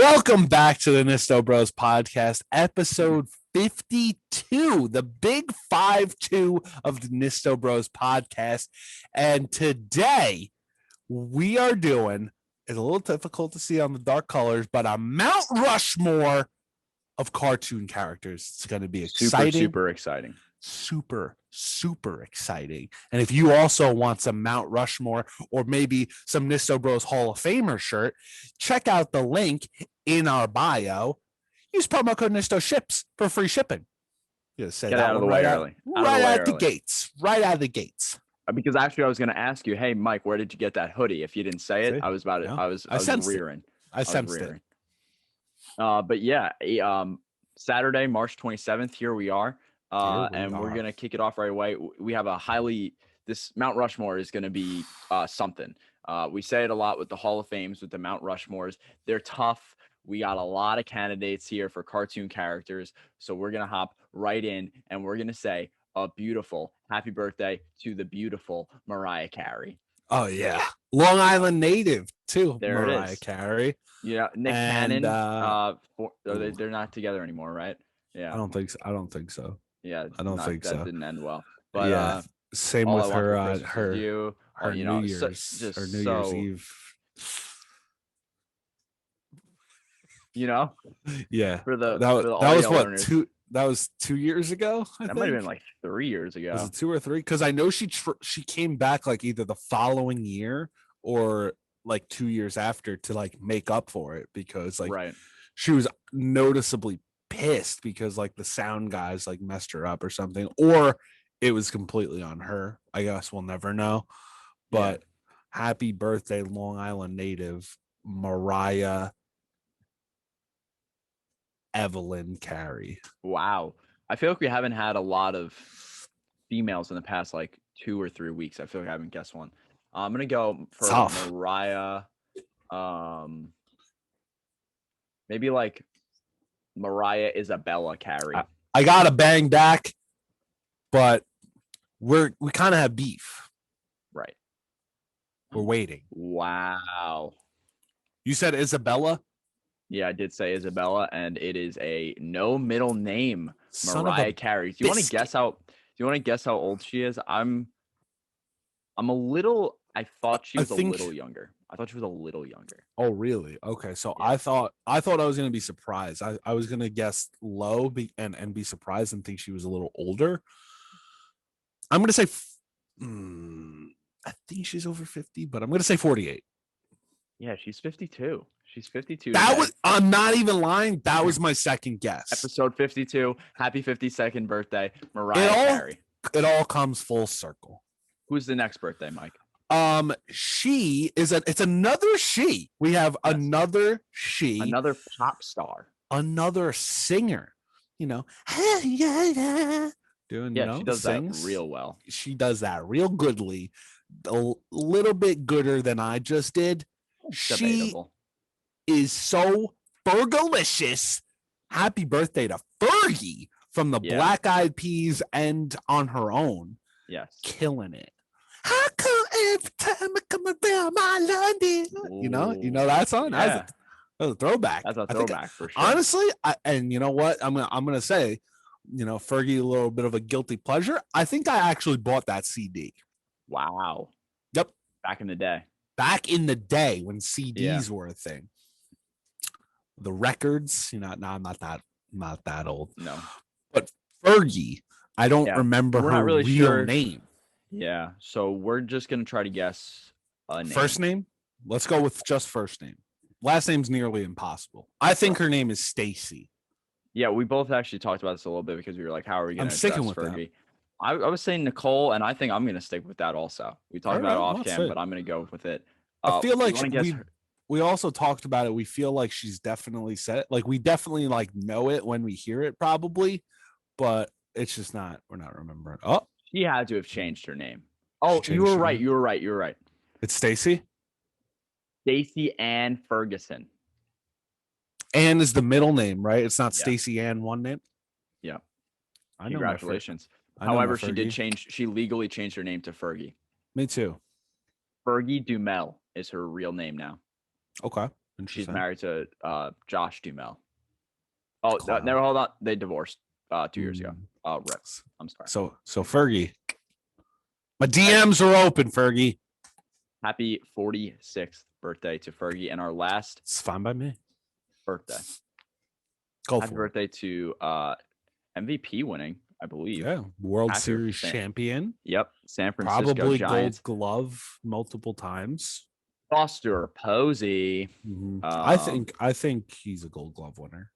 Welcome back to the Nisto Bros podcast, episode 52, the big 5-2 of the Nisto Bros podcast. And today we are doing, it's a little difficult to see on the dark colors, but a Mount Rushmore of cartoon characters. It's going to be exciting. Super exciting. Super exciting. And if you also want some Mount Rushmore or maybe some Nisto Bros Hall of Famer shirt, check out the link in our bio. Use promo code Nisto Ships for free shipping. Get out of the way early. Right out the gates. Right out of the gates. Because actually, I was going to ask you, hey, Mike, where did you get that hoodie? If you didn't say it, I was about it. I was rearing. I sensed it. But yeah, Saturday, March 27th, here we are. And we're going to kick it off right away. We have this Mount Rushmore is going to be something. We say it a lot with the Hall of Fames, with the Mount Rushmores. They're tough. We got a lot of candidates here for cartoon characters. So we're going to hop right in and we're going to say a beautiful happy birthday to the beautiful Mariah Carey. Oh, yeah. Long Island native, too. There Mariah it is. Carey. Yeah. Nick Cannon. They're not together anymore, right? Yeah. I don't think so. Yeah, I don't think so. That didn't end well. But yeah, same with her New Year's Eve. Yeah. That was 2 years ago. That might have been like 3 years ago. Was it 2 or 3? Because I know she came back like either the following year or like 2 years after to like make up for it because she was noticeably pissed because like the sound guys like messed her up or something, or it was completely on her. I guess we'll never know. But happy birthday, Long Island native Mariah Evelyn Carey. Wow. I feel like we haven't had a lot of females in the past like 2 or 3 weeks. I feel like I haven't guessed one. I'm gonna go for Mariah. Maybe like Mariah Isabella Carey. I got to bang back, but we kind of have beef. Right. We're waiting. Wow. You said Isabella? Yeah, I did say Isabella, and it is a no middle name, Mariah Carey. Do you want to guess how old she is? I thought she was a little younger. I thought she was a little younger. Oh, really? Okay. So yeah. I thought I was going to be surprised. I was going to guess low and be surprised and think she was a little older. I'm going to say, I think she's over 50, but I'm going to say 48. Yeah, she's 52. She's 52. I'm not even lying. That was my second guess. Episode 52. Happy 52nd birthday, Mariah Carey. It all comes full circle. Who's the next birthday, Mike? It's another she. We have another she. Another pop star. Another singer. Doing, she does sings. That real well. She does that real goodly. A little bit gooder than I just did. Debatable. She is so Fergalicious. Happy birthday to Fergie from the Black Eyed Peas and On Her Own. Yes. Killing it. How come every time I come around my London? Ooh. You know that song? Yeah. That's a throwback. That's a throwback for sure. Honestly, and you know what? I'm gonna say, Fergie, a little bit of a guilty pleasure. I think I actually bought that CD. Wow. Yep. Back in the day when CDs were a thing. The records, I'm not that old. No. But Fergie, I don't remember her real name. Yeah, so we're just going to try to guess a name. First name? Let's go with just first name. Last name's nearly impossible. I think her name is Stacy. Yeah, we both actually talked about this a little bit because we were like, how are we going to sticking with Fergie? I was saying Nicole, and I think I'm going to stick with that also. We talked about it off cam, but I'm going to go with it. I feel like we also talked about it. We feel like she's definitely said it. Like we definitely like know it when we hear it probably, but it's just we're not remembering. Oh. She had to have changed her name. Oh, you were right. It's Stacy? Stacy Ann Ferguson. Ann is the middle name, right? It's not Stacy Ann one name? Yeah. I know. Congratulations. However, she legally changed her name to Fergie. Me too. Fergie Dumel is her real name now. Okay. She's married to Josh Duhamel. Oh, never. Hold on. They divorced 2 years ago. Rip. I'm sorry. So Fergie, my DMs are open, Fergie. Happy 46th birthday to Fergie, and our last. It's fine by me. Birthday. Happy birthday to MVP winning, I believe. Yeah, World Series champion. Yep, San Francisco probably Giants. Gold Glove multiple times. Buster Posey. Mm-hmm. I think he's a Gold Glove winner.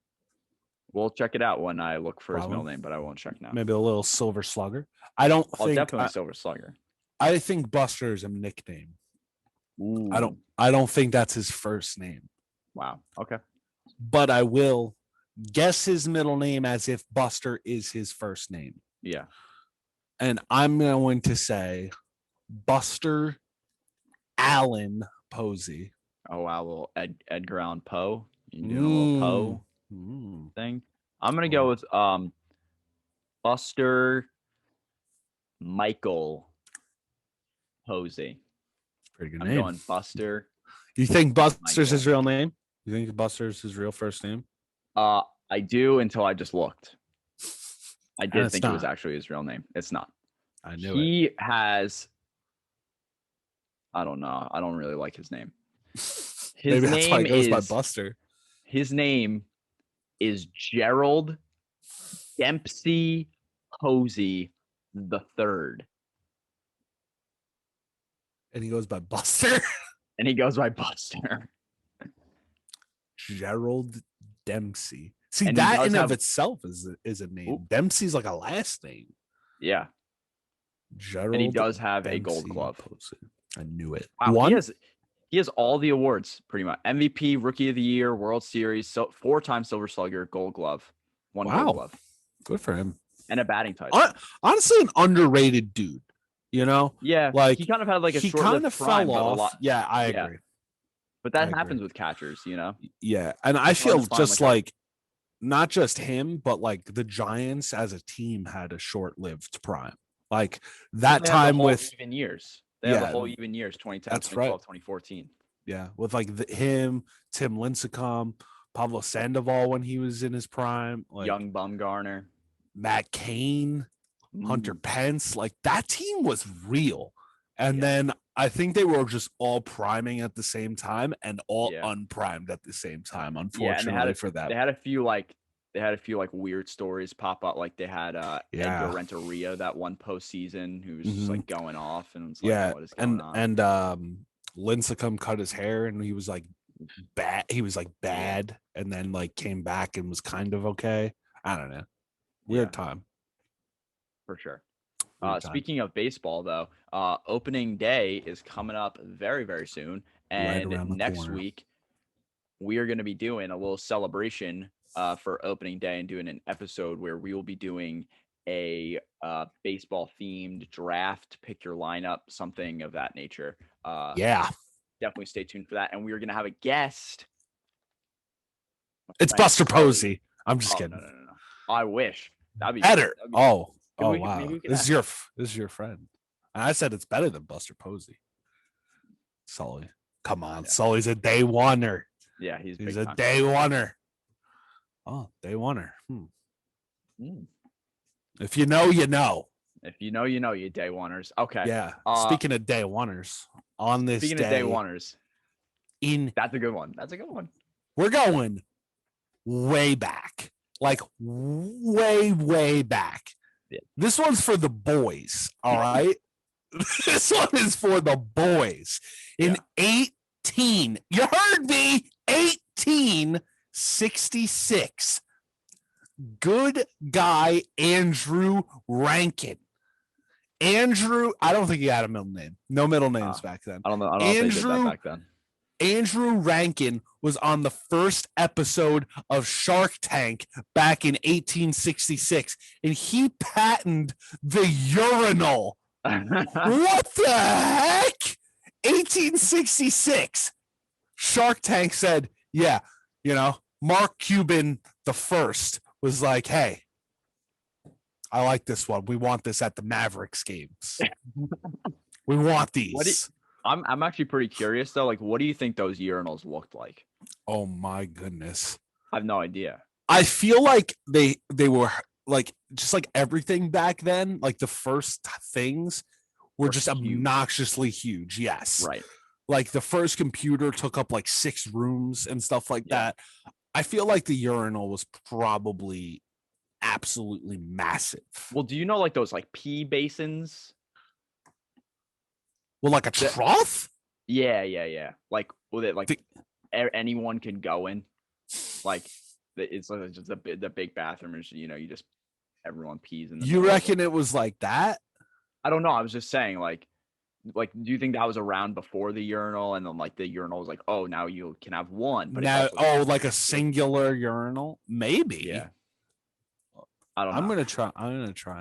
We'll check it out when I look for his middle name, but I won't check now. Maybe a little Silver Slugger. I don't think definitely Silver Slugger. I think Buster is a nickname. Ooh. I don't think that's his first name. Wow. Okay. But I will guess his middle name as if Buster is his first name. Yeah. And I'm going to say Buster Allen Posey. Oh, wow. Little Edgar Allan Poe. You doing a little Poe thing? I'm going to go with Buster Michael Posey. Pretty good I'm name. going Buster. You think Buster's his real name? You think Buster's his real first name? I do until I just looked. I did think it was actually his real name. It's not. I knew he has. I don't know. I don't really like his name. Maybe that's why he goes by Buster. His name is Gerald Dempsey Posey III. And he goes by Buster? And he goes by Buster. Gerald Dempsey. See, and that in of itself is a name. Ooh. Dempsey's like a last name. Yeah. Gerald. And he does have Dempsey a Gold Glove. I knew it. Wow, he has all the awards, pretty much. MVP, Rookie of the Year, World Series, 4-time Silver Slugger, Gold Glove. Gold Glove. Good for him. And a batting title. Honestly, an underrated dude. You know? Yeah. Like he kind of had like a short kind of fell off. Yeah, I agree. But that happens with catchers, you know? Yeah. And I feel just like not just him, but like the Giants as a team had a short-lived prime. Like that time with even years. They had the whole even years, 2010, that's 2012, right. 2014. Yeah. With like him, Tim Lincecum, Pablo Sandoval when he was in his prime. Like Young Bumgarner. Matt Cain, Hunter Pence. Like that team was real. And then I think they were just all priming at the same time and all unprimed at the same time, unfortunately for that. They had a few like weird stories pop up. Like they had Edgar Renteria that one postseason who was just like going off and it's like, what is going on? And Lincecum cut his hair and he was like bad. He was like bad and then like came back and was kind of okay. I don't know. Weird time. For sure. Speaking of baseball, though, opening day is coming up very, very soon. And next week, we are going to be doing a little celebration for opening day and doing an episode where we will be doing a baseball-themed draft, pick your lineup, something of that nature. Definitely stay tuned for that. And we are going to have a guest. It's Buster Posey. I'm just kidding. No. I wish. That'd be better. Wow. Maybe this is your friend. And I said it's better than Buster Posey. Solli. Come on. Sully's a day oneer. Yeah, he's a day oneer. Oh, day oneer. If you know, you know. If you know, you know, you day oneers. Okay. Yeah. Speaking of day oneers, on this Speaking of day oneers. That's a good one. We're going way back. Like way back. Yeah. This one's for the boys, all right? This one is for the boys. In 18, you heard me, 1866, good guy Andrew Rankin. Andrew, I don't think he had a middle name. No middle names back then. I don't know if they did that back then. Andrew Rankin was on the first episode of Shark Tank back in 1866, and he patented the urinal. What the heck? 1866. Shark Tank said, Mark Cuban the first was like, hey, I like this one. We want this at the Mavericks games. We want these. I'm actually pretty curious though. Like, what do you think those urinals looked like? Oh my goodness. I have no idea. I feel like they were like just like everything back then, like the first things were just huge. Obnoxiously huge. Yes. Right. Like the first computer took up like 6 rooms and stuff like that. I feel like the urinal was probably absolutely massive. Well, do you know like those like pee basins? Well, like a trough? Yeah. Like with it, like anyone can go in. Like it's like just the big bathroom is, you just everyone pees in the You reckon it was like that? I don't know. I was just saying like do you think that was around before the urinal, and then like the urinal was like, oh, now you can have one, but now like a singular urinal? Maybe. Yeah. I don't know. I'm gonna try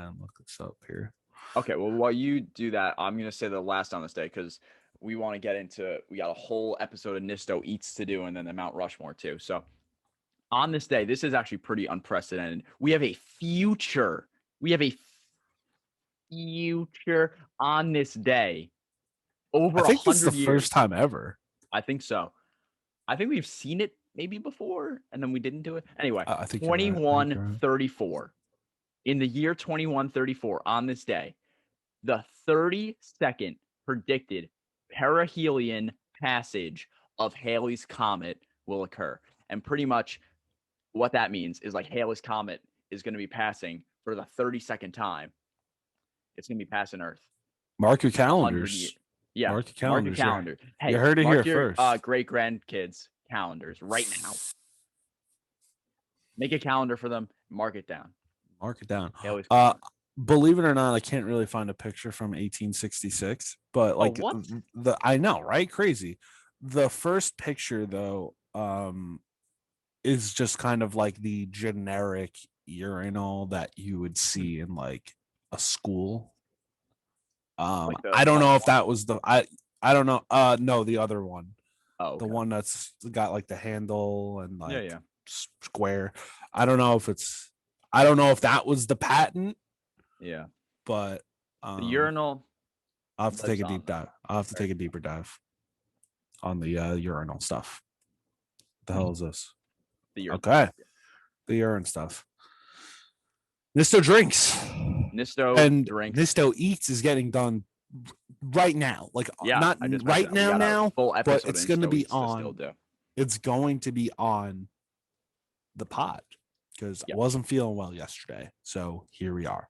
and look this up here. Okay, well, while you do that, I'm gonna say the last on this day because we want to get into. We got a whole episode of Nisto Eats to do, and then the Mount Rushmore too. So on this day, this is actually pretty unprecedented. We have a future. On this day. Over 100 years. I think it's the first time ever. I think so. I think we've seen it maybe before, and then we didn't do it. Anyway, 2134. In the year 2134, on this day, the 32nd predicted perihelion passage of Halley's Comet will occur. And pretty much what that means is like Halley's Comet is going to be passing for the 32nd time. It's going to be passing Earth. Mark your calendars. Yeah. Mark your calendar. Hey, you heard it here first. Great grandkids' calendars right now. Make a calendar for them. Mark it down. Believe it or not, I can't really find a picture from 1866, but like I know, right? Crazy. The first picture though, is just kind of like the generic urinal that you would see in like a school. I don't know if that was I don't know. No, the other one. Oh, the one that's got like the handle and like square. I don't know if that was the patent. Yeah. But the urinal. I'll have to take a deep dive. I'll have to take a deeper dive on the urinal stuff. What the hell is this? The urine. Okay. The urine stuff. Nisto drinks. Nisto Eats is getting done right now. Like not right now, but it's going to be on. It's going to be on the pod because I wasn't feeling well yesterday. So here we are.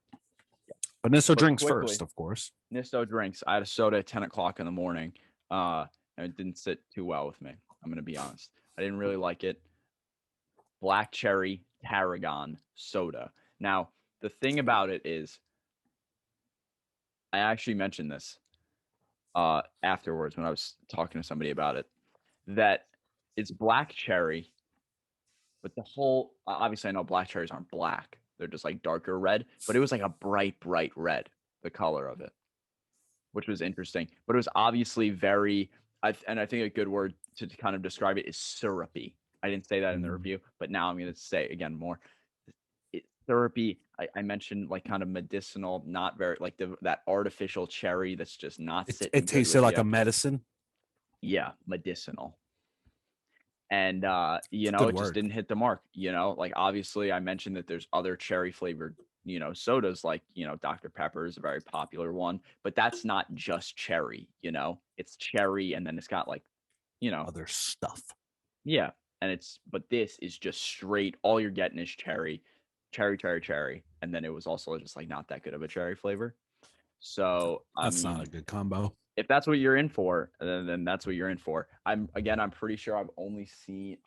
But Nisto drinks first, of course. Nisto drinks. I had a soda at 10 o'clock in the morning. And it didn't sit too well with me. I'm going to be honest. I didn't really like it. Black cherry Tarragon soda. Now, the thing about it is, I actually mentioned this afterwards when I was talking to somebody about it, that it's black cherry, but the whole, obviously I know black cherries aren't black. They're just like darker red, but it was like a bright red, the color of it, which was interesting. But it was obviously very, and I think a good word to kind of describe it is syrupy. I didn't say that in the review, but now I'm going to say again more. It's syrupy. I mentioned like kind of medicinal, not very like that artificial cherry that's just not sitting. It tasted like a medicine. Yeah, medicinal. And it just didn't hit the mark. Like obviously I mentioned that there's other cherry flavored, sodas like, Dr. Pepper is a very popular one, but that's not just cherry, it's cherry and then it's got like, other stuff. Yeah. But this is just straight, all you're getting is cherry. And then it was also just like not that good of a cherry flavor. So that's not a good combo. If that's what you're in for, then that's what you're in for. I'm pretty sure I've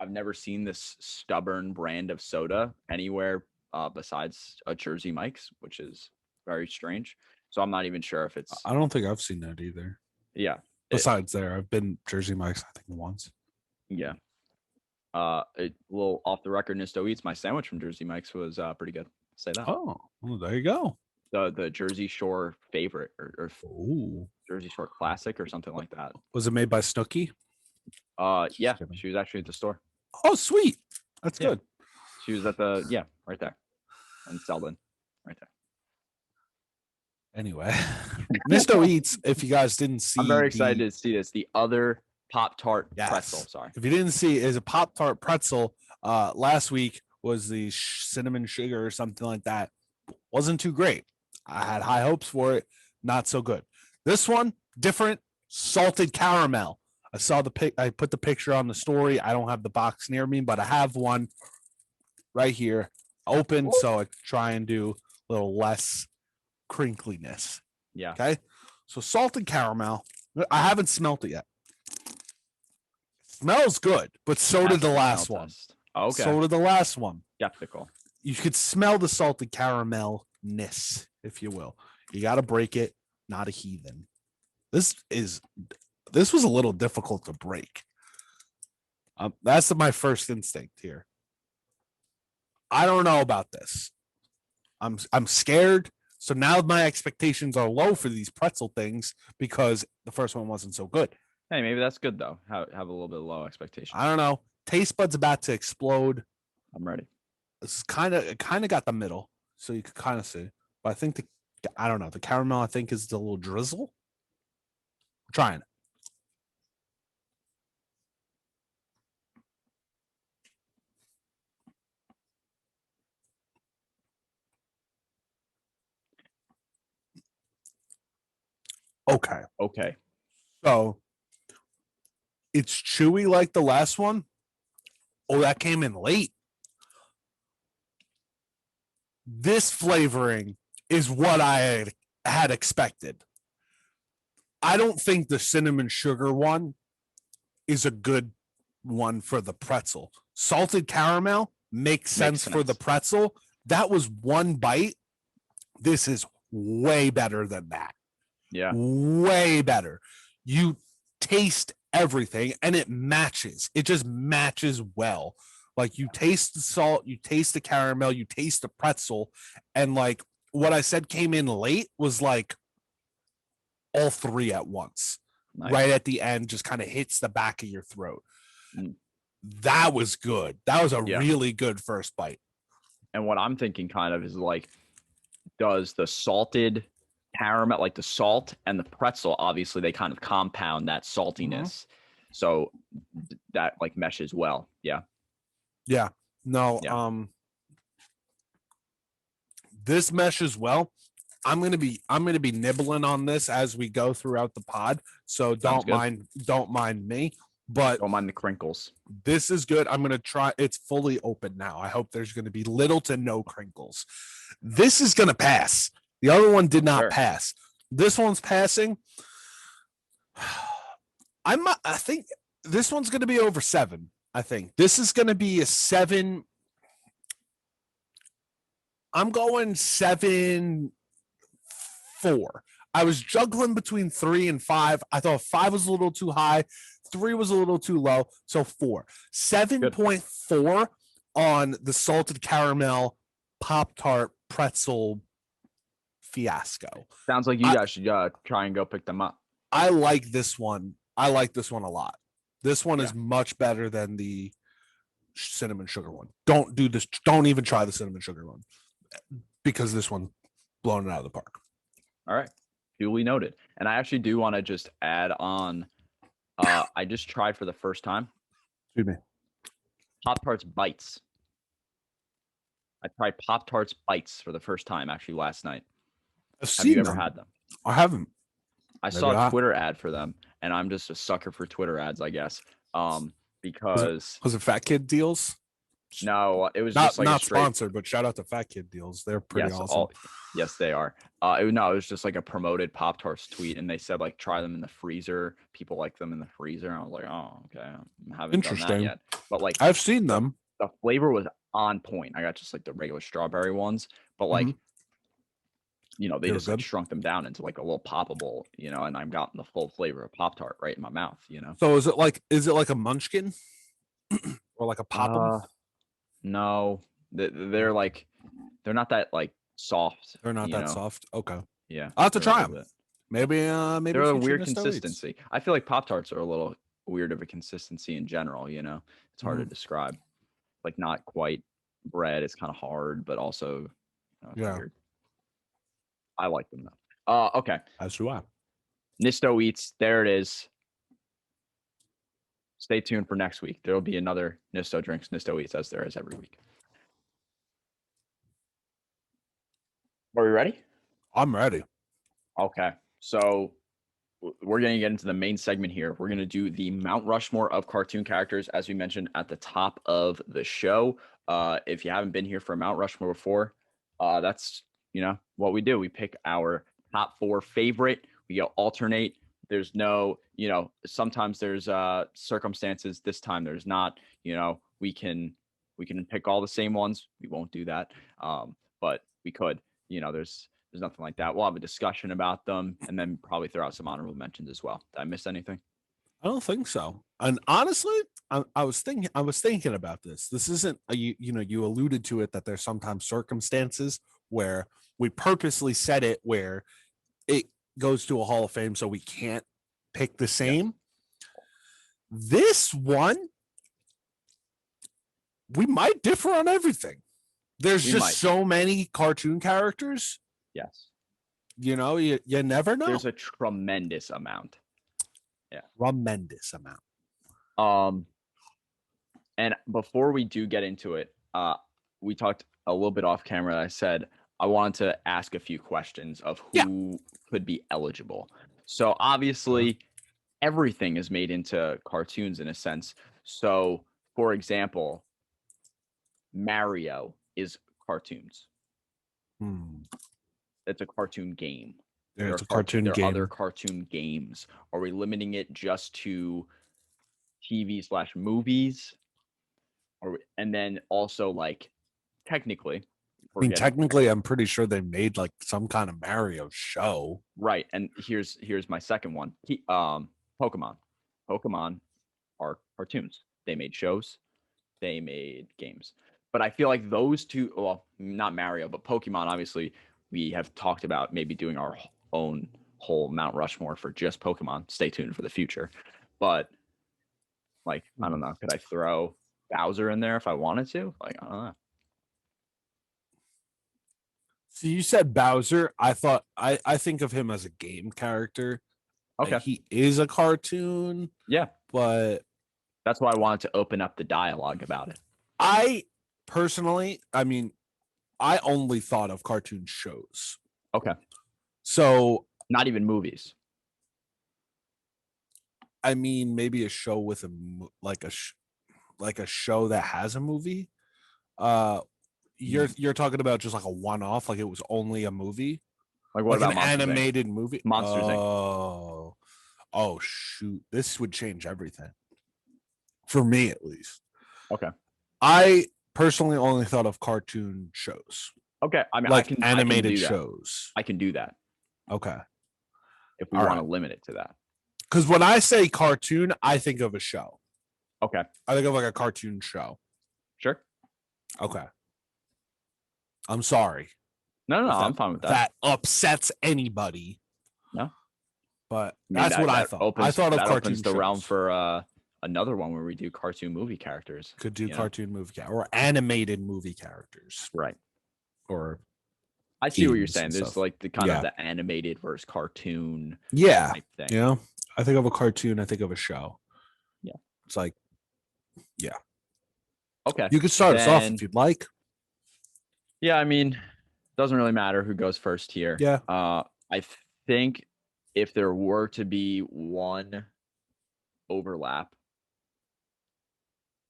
never seen this stubborn brand of soda anywhere besides a Jersey Mike's, which is very strange. So I'm not even sure if it's. I don't think I've seen that either. Yeah. Besides I've been Jersey Mike's, I think once. Yeah. A little off the record, Nisto Eats, my sandwich from Jersey Mike's was pretty good. I'll say that. Oh, well, there you go. The Jersey Shore favorite or Jersey Shore classic or something like that. Was it made by Snooki? Yeah, she was actually at the store. Oh, sweet. That's good. She was at right there. In Selden. Right there. Anyway, Nisto Eats, if you guys didn't see. I'm very excited to see this. The other Poptart Pretzel. Sorry. If you didn't see, is a Poptart Pretzel. Last week was the cinnamon sugar or something like that. Wasn't too great. I had high hopes for it. Not so good. This one, different, salted caramel. I saw the pic. I put the picture on the story. I don't have the box near me, but I have one right here open, so I try and do a little less crinkliness. Yeah. Okay. So salted caramel. I haven't smelt it yet. Smells good, but so did the last one. Okay. So did the last one. Skeptical. You could smell the salted caramel-ness, if you will. You got to break it, not a heathen. This was a little difficult to break. That's my first instinct here. I don't know about this. I'm scared. So now my expectations are low for these pretzel things because the first one wasn't so good. Hey, maybe that's good though. Have a little bit of low expectations. I don't know. Taste buds about to explode. I'm ready. It's kind of got the middle, so you could kind of see. But I think I don't know. The caramel I think is the little drizzle. I'm trying it. Okay. So it's chewy like the last one. Oh, that came in late. This flavoring is what I had expected. I don't think the cinnamon sugar one is a good one for the pretzel. Salted caramel makes sense for the pretzel. That was one bite. This is way better than that. Yeah. Way better. You taste everything and it matches. It just matches well. Like you taste the salt, you taste the caramel, you taste the pretzel, and like what I said came in late was like all three at once. Nice. Right at the end, just kind of hits the back of your throat. That was good. That was a really good first bite. And what I'm thinking kind of is like, does the salted caramel, like the salt and the pretzel, obviously they kind of compound that saltiness. Mm-hmm. So that like meshes well. Yeah. Yeah. No, this meshes well. I'm gonna be nibbling on this as we go throughout the pod. So don't mind me. But don't mind the crinkles. This is good. I'm gonna try. It's fully open now. I hope there's gonna be little to no crinkles. This is gonna pass. The other one did not pass. This one's passing. I think this one's gonna be over 7. I think this is gonna be a 7. I'm going 7-4. I was juggling between 3 and 5. I thought 5 was a little too high. 3 was a little too low. So 4. 7.4 on the salted caramel Poptart Pretzel fiasco. Sounds like you guys should try and go pick them up. I like this one. I like this one a lot. This one is much better than the cinnamon sugar one. Don't do this. Don't even try the cinnamon sugar one because this one blown it out of the park. All right. Duly noted. And I actually do want to just add on. I just tried for the first time. Excuse me. Pop-Tarts Bites. I tried Pop-Tarts Bites for the first time actually last night. Have you ever had them? I haven't. I saw a Twitter ad for them, and I'm just a sucker for Twitter ads, I guess. Because was it Fat Kid Deals? No, it was not just like not sponsored, but shout out to Fat Kid Deals. They're pretty awesome. Yes, they are. It was just like a promoted Pop-Tarts tweet, and they said like try them in the freezer. People like them in the freezer. And I was like, oh, okay, I haven't done that yet. But like I've seen them. The flavor was on point. I got just like the regular strawberry ones, but like they just like shrunk them down into like a little poppable, and I've gotten the full flavor of Pop-Tart right in my mouth. So is it like a munchkin or like a pop? No, they're not that like soft. They're not that soft. Okay. Yeah. I'll have to try them. Maybe they're a weird consistency. I feel like Pop-Tarts are a little weird of a consistency in general. It's hard to describe. Like not quite bread. It's kind of hard, but also weird. I like them though. Okay. As do I. Nisto Eats. There it is. stay tuned for next week. There will be another Nisto Drinks, Nisto Eats, as there is every week. Are we ready? I'm ready. Okay. So we're going to get into the main segment here. We're going to do the Mount Rushmore of cartoon characters, as we mentioned at the top of the show. If you haven't been here for Mount Rushmore before, that's, what we do. We pick our top 4 favorite. We go alternate. There's no, sometimes there's circumstances. This time there's not. We can pick all the same ones. We won't do that, but we could. There's nothing like that. We'll have a discussion about them and then probably throw out some honorable mentions as well. Did I miss anything? I don't think so. And honestly, I was thinking about this. This isn't you alluded to it that there's sometimes circumstances where we purposely set it where it goes to a Hall of Fame, so we can't pick the same. Yeah. This one, we might differ on everything. There's so many cartoon characters. Yes. You never know. There's a tremendous amount. Yeah. Tremendous amount. And before we do get into it, we talked a little bit off camera. I said I wanted to ask a few questions of who could be eligible. So obviously, everything is made into cartoons in a sense. So, for example, Mario is cartoons. It's a cartoon game. There are other cartoon games. Are we limiting it just to TV/movies? And then also, like, technically, I'm pretty sure they made like some kind of Mario show. Right. And here's my second one. Pokemon. Pokemon are cartoons. They made shows. They made games. But I feel like those two, well, not Mario, but Pokemon, obviously, we have talked about maybe doing our own whole Mount Rushmore for just Pokemon. Stay tuned for the future. But, like, I don't know. Could I throw Bowser in there if I wanted to? Like, I don't know. So you said Bowser. I thought I think of him as a game character. Okay. Like, he is a cartoon. Yeah. But that's why I wanted to open up the dialogue about it. I personally, I only thought of cartoon shows. Okay. So not even movies. Maybe a show with a show that has a movie. You're talking about just like a one-off, like it was only a movie. Like what about an animated movie? Monsters Inc. Oh shoot! This would change everything for me, at least. Okay. I personally only thought of cartoon shows. Okay, like animated shows. I can do that. Okay. If we want to limit it to that. Because when I say cartoon, I think of a show. Okay. I think of like a cartoon show. Sure. Okay. I'm sorry. No, I'm fine with that. That upsets anybody. No. But that's what I thought. I thought of cartoon opens the realm for another one where we do cartoon movie characters. Could do cartoon movie or animated movie characters. Right. Or I see what you're saying. There's like the kind of the animated versus cartoon type thing. I think of a cartoon, I think of a show. Yeah. It's like, okay. You could start us off if you'd like. Yeah, doesn't really matter who goes first here. Yeah. I think if there were to be one overlap,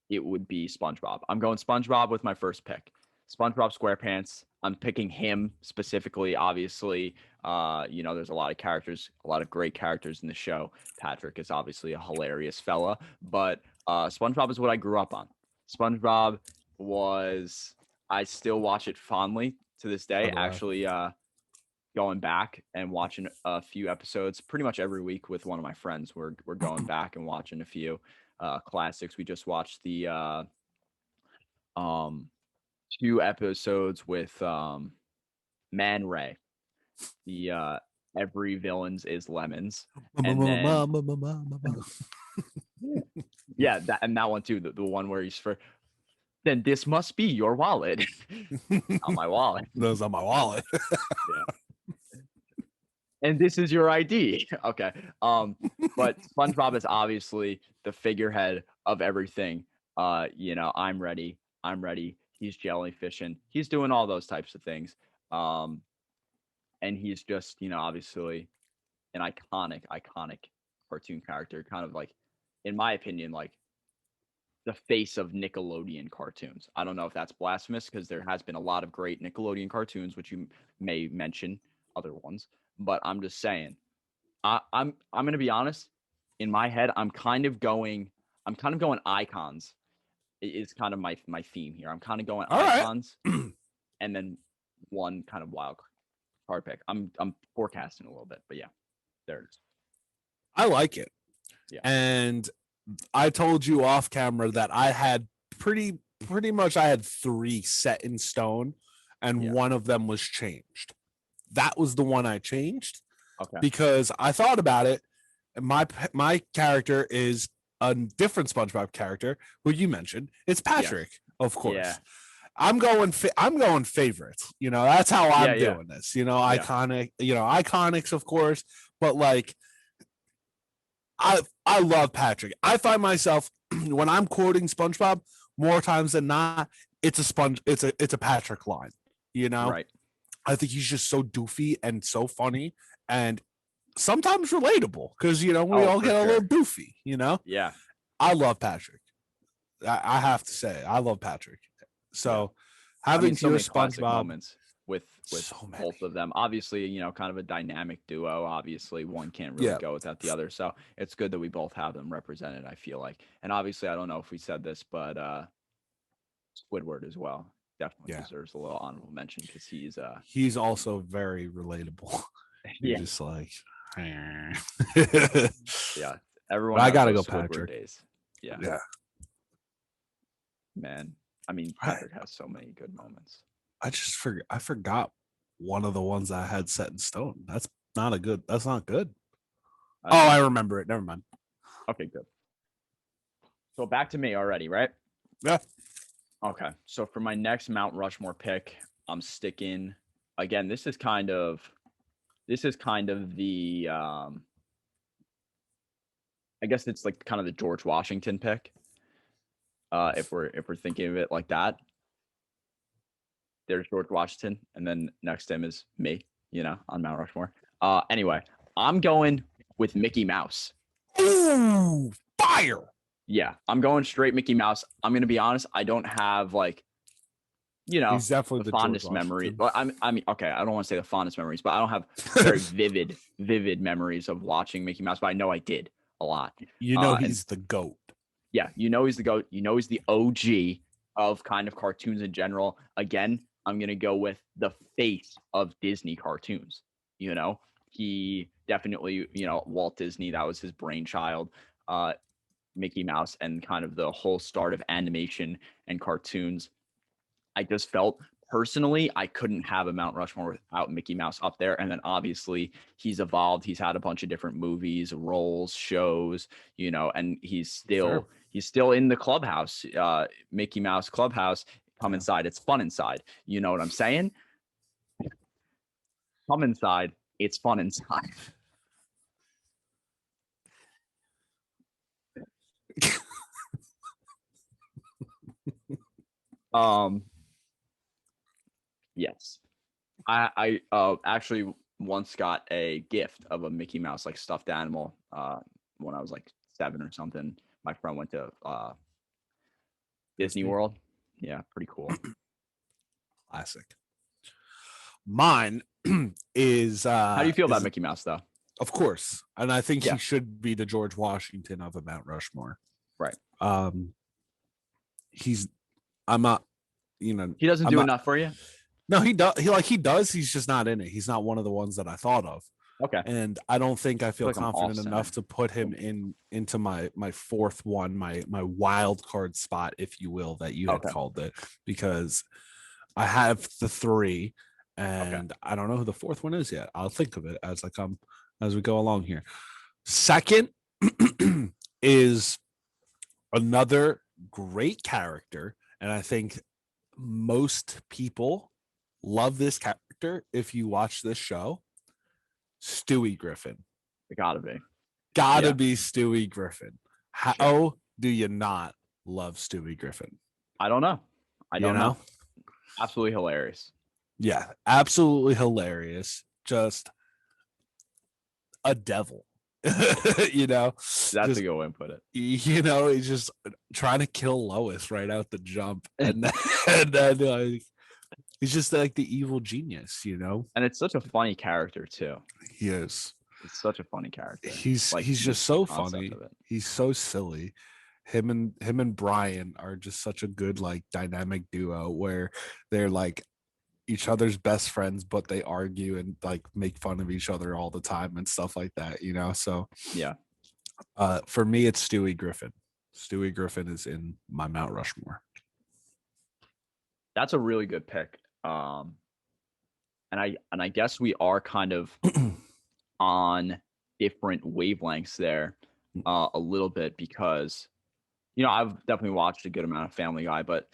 it would be SpongeBob. I'm going SpongeBob with my first pick. SpongeBob SquarePants. I'm picking him specifically. Obviously, there's a lot of characters, a lot of great characters in the show. Patrick is obviously a hilarious fella, but SpongeBob is what I grew up on. SpongeBob I still watch it fondly to this day. Actually, going back and watching a few episodes pretty much every week with one of my friends. We're going back and watching a few classics. We just watched the 2 episodes with Man Ray. The Every Villains is Lemons. And then, yeah, that one too. The one where he's then this must be your wallet. On my wallet. Those on my wallet. Yeah. And this is your ID. Okay. But SpongeBob is obviously the figurehead of everything. I'm ready. I'm ready. He's jellyfishing. He's doing all those types of things. And he's just, obviously an iconic cartoon character, kind of like, in my opinion, like the face of Nickelodeon cartoons. I don't know if that's blasphemous because there has been a lot of great Nickelodeon cartoons, which you may mention other ones, but I'm just saying, I'm gonna be honest. In my head, I'm kind of going icons. Is kind of my theme here. I'm kind of going All icons, right. and then one kind of wild card pick. I'm forecasting a little bit, but yeah, there it is. I like it. Yeah. And I told you off camera that I had pretty much I had 3 set in stone, and one of them was changed. That was the one I changed. Okay. Because I thought about it. My character is a different SpongeBob character, who you mentioned. It's Patrick, of course. Yeah. I'm going favorites. That's how I'm doing this. Iconic. Iconics, of course. But like, I love Patrick. I find myself when I'm quoting SpongeBob more times than not, it's a Patrick line. Right. I think he's just so doofy and so funny and sometimes relatable because we all get a little doofy. Yeah. I love Patrick. I have to say, I love Patrick. So having so your many SpongeBob moments with so both of them, obviously, kind of a dynamic duo. Obviously, one can't really go without the other. So it's good that we both have them represented, I feel like. And obviously, I don't know if we said this, but Squidward as well definitely deserves a little honorable mention because he's also very relatable. You're just like, yeah. Everyone, I gotta go, Squidward Patrick. Days. Yeah. Man, I mean, Patrick has so many good moments. I forgot one of the ones I had set in stone. That's not good. I remember it. Never mind. Okay, good. So back to me already, right? Yeah. Okay. So for my next Mount Rushmore pick, I'm sticking again. This is kind of the I guess it's like kind of the George Washington pick. If we're thinking of it like that. There's George Washington, and then next to him is me, on Mount Rushmore. Anyway, I'm going with Mickey Mouse. Ooh, fire! Yeah, I'm going straight Mickey Mouse. I'm gonna be honest. I don't have he's definitely the fondest memory. Well, I mean, okay, I don't want to say the fondest memories, but I don't have very vivid memories of watching Mickey Mouse. But I know I did a lot. He's the GOAT. Yeah, he's the GOAT. He's the OG of kind of cartoons in general. Again, I'm going to go with the face of Disney cartoons. He definitely, Walt Disney, that was his brainchild, Mickey Mouse, and kind of the whole start of animation and cartoons. I just felt personally, I couldn't have a Mount Rushmore without Mickey Mouse up there. And then obviously he's evolved. He's had a bunch of different movies, roles, shows, and he's still in the clubhouse, Mickey Mouse Clubhouse. Come inside. It's fun inside. You know what I'm saying? Come inside. It's fun inside. Yes. I actually once got a gift of a Mickey Mouse like stuffed animal when I was like 7 or something. My friend went to Disney World. Yeah, pretty cool. Classic. Mine is how do you feel about Mickey Mouse though? Of course. And I think he should be the George Washington of a Mount Rushmore. Right. I'm not, he doesn't do enough for you? No, he does. He does. He's just not in it. He's not one of the ones that I thought of. Okay. And I don't think I feel confident enough to put him into my fourth one, my wild card spot, if you will, that you had called it, because I have the 3 and I don't know who the 4th one is yet. I'll think of it as we go along here. Second is another great character, and I think most people love this character if you watch this show. Stewie Griffin. It gotta be. Be Stewie Griffin. How do you not love Stewie Griffin? I don't know. I don't know. Absolutely hilarious. Yeah, absolutely hilarious. Just a devil. That's a good way to put it. He's just trying to kill Lois right out the jump, and then he's just like the evil genius, And it's such a funny character too. He is. It's such a funny character. He's just so funny. He's so silly. Him and Brian are just such a good like dynamic duo where they're like each other's best friends, but they argue and like make fun of each other all the time and stuff like that, So yeah. For me, it's Stewie Griffin. Stewie Griffin is in my Mount Rushmore. That's a really good pick. And I guess we are kind of on different wavelengths there a little bit because, I've definitely watched a good amount of Family Guy, but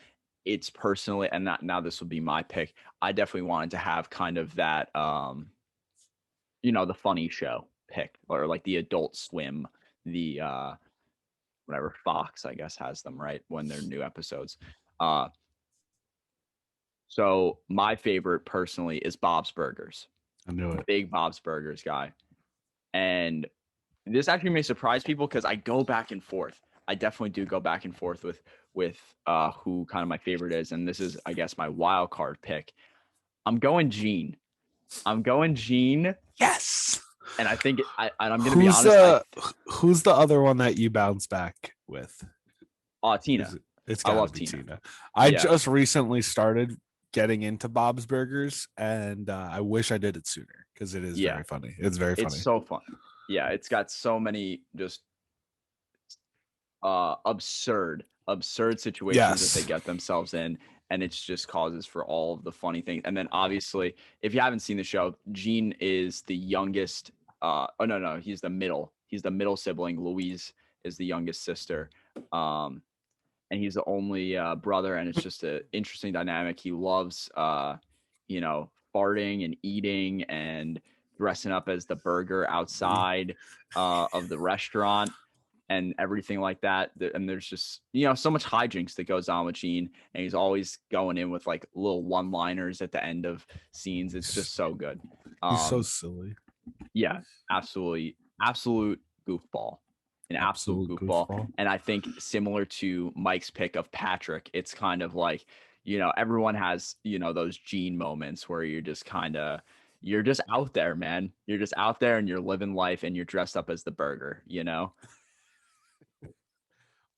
it's personally, and now this will be my pick. I definitely wanted to have kind of that, the funny show pick, or like the Adult Swim, the whatever Fox, I guess, has them right when they're new episodes. So my favorite personally is Bob's Burgers. I knew it. Big Bob's Burgers guy. And this actually may surprise people because I go back and forth. I definitely do go back and forth with who kind of my favorite is. And this is, I guess, my wild card pick. I'm going Gene. Yes. And I think I'm going to be honest. Who's the other one that you bounce back with? Tina. I love Tina. I just recently started getting into Bob's Burgers, and I wish I did it sooner because it is very funny. It's very funny. It's so fun. Yeah, it's got so many just absurd situations that they get themselves in, and it's just causes for all of the funny things. And then obviously, if you haven't seen the show, Gene is the youngest. He's the middle. He's the middle sibling. Louise is the youngest sister. And he's the only brother, and it's just an interesting dynamic. He loves, farting and eating and dressing up as the burger outside of the restaurant and everything like that. And there's just, so much hijinks that goes on with Gene, and he's always going in with like little one-liners at the end of scenes. It's just so good. He's so silly. Yeah, absolutely. Absolute goofball. An absolute goofball. And I think similar to Mike's pick of Patrick, it's kind of like, everyone has, those Gene moments where you're just out there, man. You're just out there and you're living life and you're dressed up as the burger,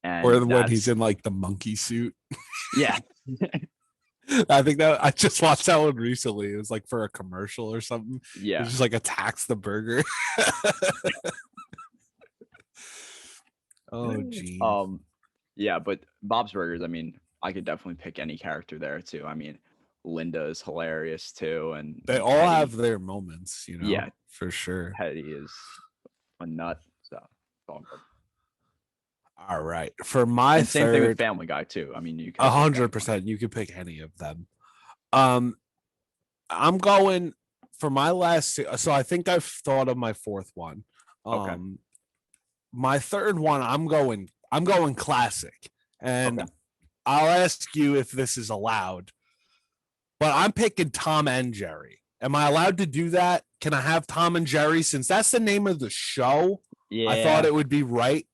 And or when he's in like the monkey suit. Yeah. I think that I just watched that one recently. It was like for a commercial or something. Yeah. It just like attacks the burger. Oh, geez. Yeah, but Bob's Burgers, I mean, I could definitely pick any character there too. I mean, Linda is hilarious too, and they all have their moments, Yeah, for sure. Hetty is a nut, so it's all good. All right, for my and same thing with Family Guy too. I mean, you can 100%. You could pick any of them. I'm going for my last. So I think I've thought of my fourth one. Okay. My third one, I'm going classic, and I'll ask you if this is allowed. But I'm picking Tom and Jerry. Am I allowed to do that? Can I have Tom and Jerry since that's the name of the show? Yeah. I thought it would be right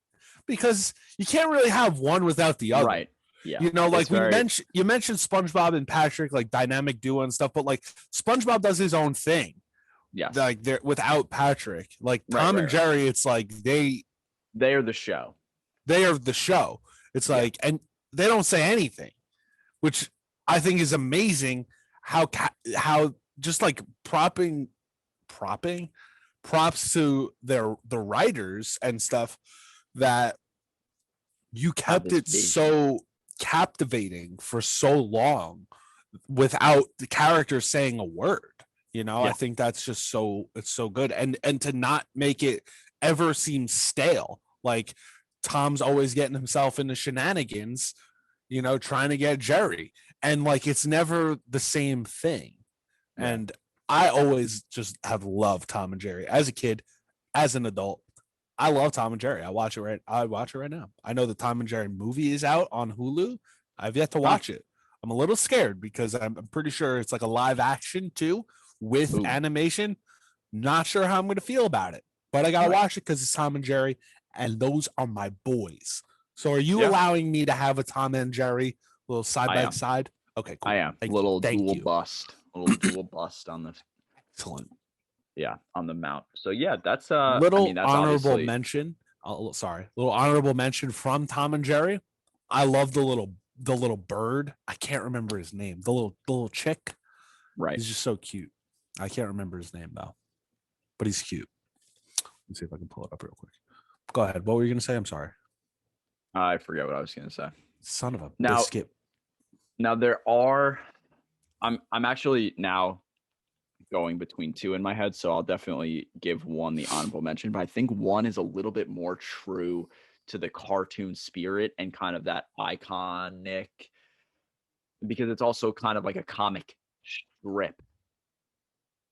because you can't really have one without the other. Right. Yeah. Like you mentioned SpongeBob and Patrick, like dynamic duo and stuff, but like SpongeBob does his own thing. Yeah. Like they're without Patrick. Like Tom and Jerry, it's like they are the show. They are the show. It's like, and they don't say anything, which I think is amazing. How just like props to the writers and stuff that you kept it so captivating for so long without the characters saying a word. I think that's just it's so good, and to not make it ever seem stale. Like Tom's always getting himself into shenanigans, trying to get Jerry, and like it's never the same thing. And I always just have loved Tom and Jerry as a kid, as an adult. I love Tom and Jerry. I watch it right now. I know the Tom and Jerry movie is out on Hulu. I've yet to watch it. I'm a little scared because I'm pretty sure it's like a live action too with animation. Not sure how I'm going to feel about it, but I got to watch it because it's Tom and Jerry, and those are my boys. So are you allowing me to have a Tom and Jerry little side by side? Okay, cool. I am. Little dual bust on the excellent. Yeah, on the mount. So yeah, that's that's honorable mention. Little honorable mention from Tom and Jerry. I love the little bird. I can't remember his name. The little chick. Right. He's just so cute. I can't remember his name though, but he's cute. Let's see if I can pull it up real quick. Go ahead. What were you gonna say? I'm sorry. I forget what I was gonna say. Son of a biscuit. Now there are. I'm actually now going between two in my head, so I'll definitely give one the honorable mention, but I think one is a little bit more true to the cartoon spirit and kind of that iconic, because it's also kind of like a comic strip,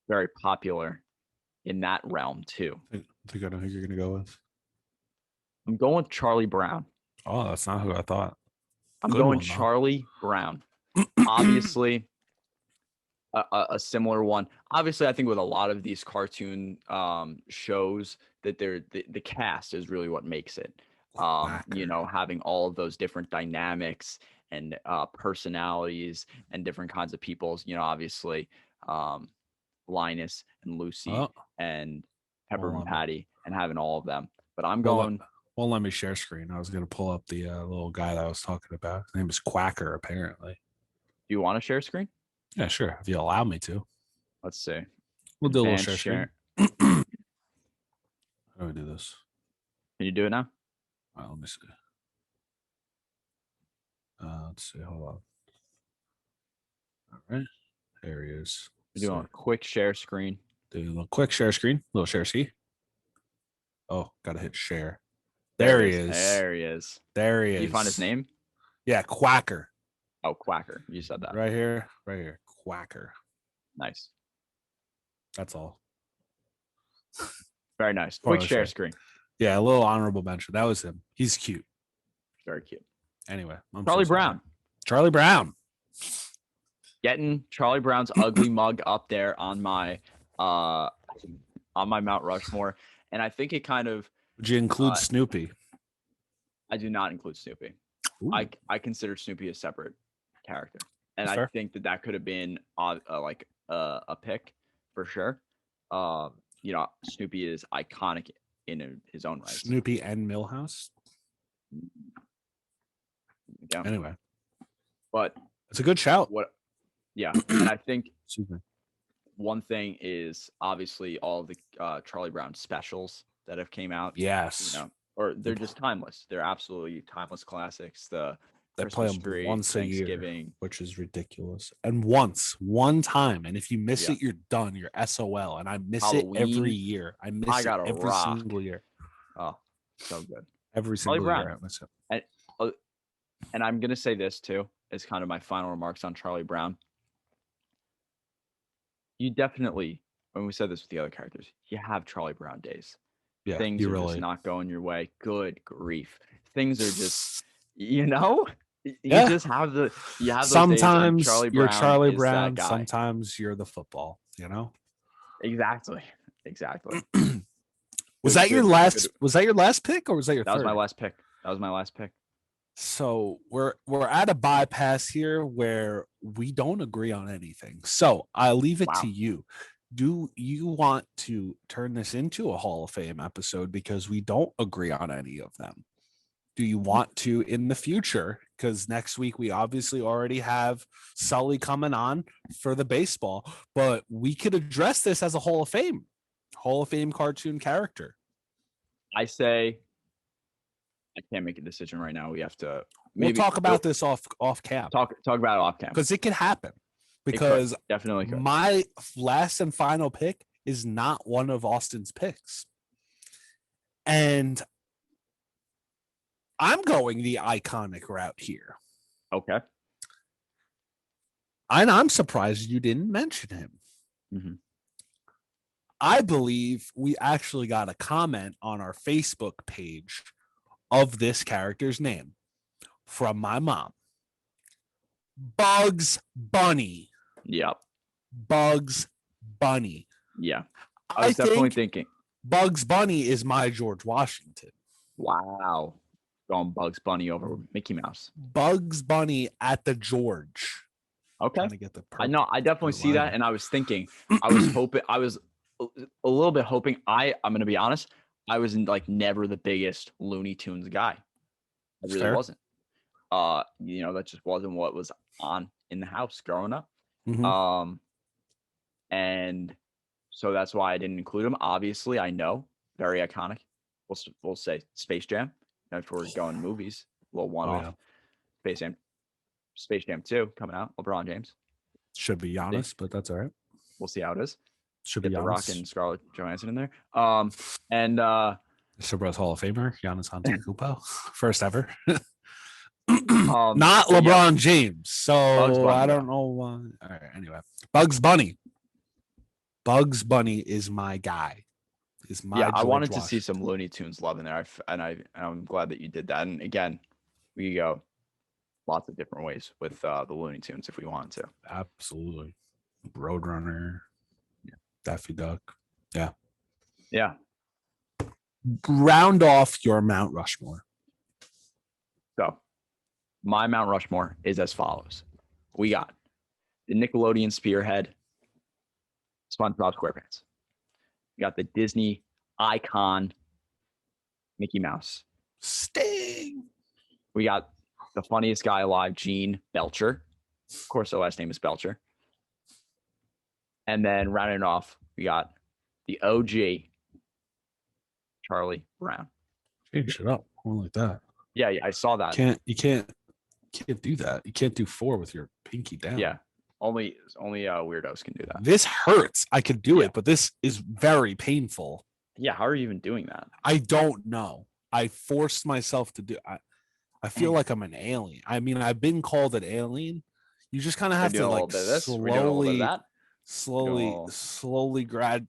very popular in that realm too. I think I know who you're gonna go with. I'm going with Charlie Brown. Oh, that's not who I thought. I'm going Charlie Brown. Obviously a similar one. Obviously, I think with a lot of these cartoon shows that the cast is really what makes it. Having all of those different dynamics and personalities and different kinds of peoples. Obviously, Linus and Lucy and Pepper and Patty, and having all of them. But I'm going. Won't let me share screen. I was going to pull up the little guy that I was talking about. His name is Quacker, apparently. Do you want to share screen? Yeah, sure. If you allow me to. Let's see. We'll do a little share screen. How do we do this? Can you do it now? All right, let me see. Let's see. Hold on. All right. There he is. We're doing a quick share screen. Do a little quick share screen. Little share ski. Oh, got to hit share. There he is. There he is. There he is. Did you find his name? Yeah, Quacker. Oh, Quacker. You said that. Right here. Quacker. Nice. That's all. Very nice. Quick share screen. Yeah, a little honorable mention. That was him. He's cute. Very cute. Anyway. Charlie Brown. Charlie Brown. Getting Charlie Brown's ugly mug up there on my Mount Rushmore. And I think it kind of... Would you include Snoopy? I do not include Snoopy. Ooh. I consider Snoopy a separate character. And I think that could have been a pick for sure. Snoopy is iconic in his own right. Snoopy and Milhouse. Yeah. Anyway, but it's a good shout. And I think one thing is obviously all the Charlie Brown specials that have came out. Yes. Or they're just timeless. They're absolutely timeless classics. They play them once a year, which is ridiculous. And one time. And if you miss it, you're done. You're SOL. And I miss it every year. I miss it every single year. Oh, so good. Every single year I miss it. And I'm going to say this too, as kind of my final remarks on Charlie Brown. You definitely, when we said this with the other characters, you have Charlie Brown days. Yeah, things are just not going your way. Good grief. Things are just, you just have those sometimes Charlie you're Brown Charlie Brown, sometimes you're the football, Exactly. Was that your last pick or was that your third? That was my last pick. So we're at a bypass here where we don't agree on anything. So I'll leave it to you. Do you want to turn this into a Hall of Fame episode because we don't agree on any of them? Do you want to in the future? Because next week we obviously already have Solli coming on for the baseball, but we could address this as a Hall of Fame cartoon character. I say I can't make a decision right now. We have to. We'll talk about this off cam. Talk about it off cam because it could happen. Because definitely could. My last and final pick is not one of Austin's picks. And I'm going the iconic route here. Okay. And I'm surprised you didn't mention him. Mm-hmm. I believe we actually got a comment on our Facebook page of this character's name from my mom. Bugs Bunny. Yep. Bugs Bunny. Yeah. I was definitely thinking Bugs Bunny is my George Washington. Wow. Going Bugs Bunny over Mickey Mouse. Bugs Bunny at the George. Okay. I know. I definitely see that. And I was thinking, I was hoping, I was a little bit hoping, I'm going to be honest, I was like never the biggest Looney Tunes guy. I really wasn't. That just wasn't what was on in the house growing up. Mm-hmm. And so that's why I didn't include him. Obviously, I know, very iconic. We'll say Space Jam. If we're going movies, a little one-off. Yeah. Space Jam 2 coming out. LeBron James. Should be Giannis, but that's all right. We'll see how it is. Should be Giannis. The Rock and Scarlett Johansson in there. And Superbros Hall of Famer, Giannis Antetokounmpo, first ever. Not LeBron James. So I don't know. All right. Anyway, Bugs Bunny. Bugs Bunny is my guy. I wanted to see some Looney Tunes love in there, I'm glad that you did that. And again, we go lots of different ways with the Looney Tunes if we wanted to. Absolutely, Roadrunner, Daffy Duck, yeah. Round off your Mount Rushmore. So, my Mount Rushmore is as follows: we got the Nickelodeon Spearhead, SpongeBob SquarePants. We got the Disney icon, Mickey Mouse. Sting. We got the funniest guy alive, Gene Belcher. Of course, the last name is Belcher. And then rounding it off, we got the OG, Charlie Brown. Change it up. More like that. Yeah, I saw that. You can't do that. You can't do 4 with your pinky down. Yeah. Only weirdos can do that. This hurts. I could do it, but this is very painful. Yeah, how are you even doing that? I don't know. I forced myself to do. I feel like I'm an alien. I mean, I've been called an alien. You just kind of have to like slowly grad.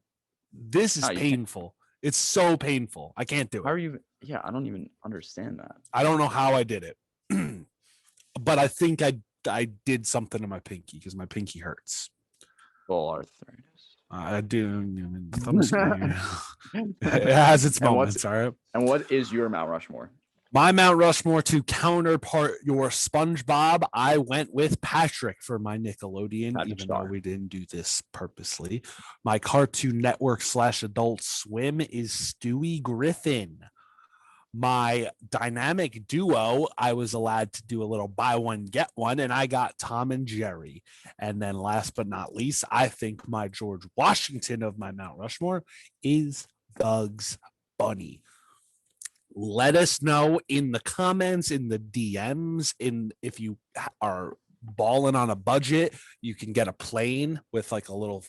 This is painful. It's so painful. I can't do it. How are you? Yeah, I don't even understand that. I don't know how I did it, but I think I did something to my pinky because my pinky hurts. Full arthritis. I do. It has its moments. All right. And what is your Mount Rushmore? My Mount Rushmore to counterpart your SpongeBob, I went with Patrick for my Nickelodeon, even though we didn't do this purposely. My Cartoon Network / Adult Swim is Stewie Griffin. My dynamic duo, I was allowed to do a little buy one, get one, and I got Tom and Jerry. And then last but not least, I think my George Washington of my Mount Rushmore is Bugs Bunny. Let us know in the comments, in the DMs, if you are balling on a budget, you can get a plane with like a little,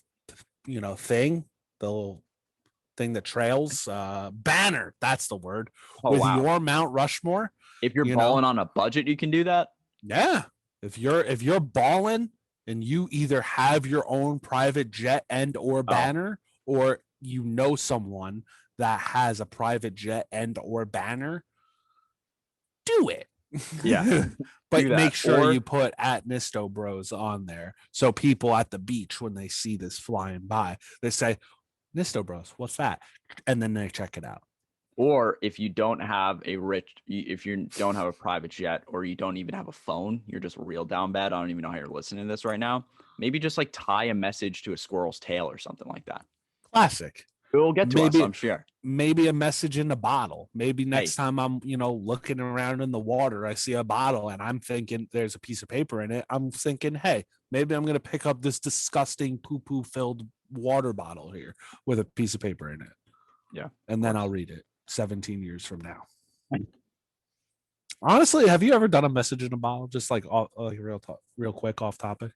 thing, the little thing that trails, banner. That's the word. With your Mount Rushmore. If you're balling on a budget, you can do that. Yeah. If you're balling and you either have your own private jet and or banner, or someone that has a private jet and or banner, do it. Yeah. But make sure you put at Nisto Bros on there. So people at the beach, when they see this flying by, they say, Nisto Bros, what's that? And then they check it out. Or if you don't have a private jet, or you don't even have a phone, you're just real down bad. I don't even know how you're listening to this right now. Maybe just like tie a message to a squirrel's tail or something like that. Classic. It will get to us, I'm sure. Maybe a message in a bottle. Maybe next time I'm, looking around in the water, I see a bottle and I'm thinking there's a piece of paper in it. I'm thinking, hey, maybe I'm going to pick up this disgusting poo-poo filled water bottle here with a piece of paper in it. Yeah. And then I'll read it 17 years from now. Honestly, have you ever done a message in a bottle? Just like real quick off topic.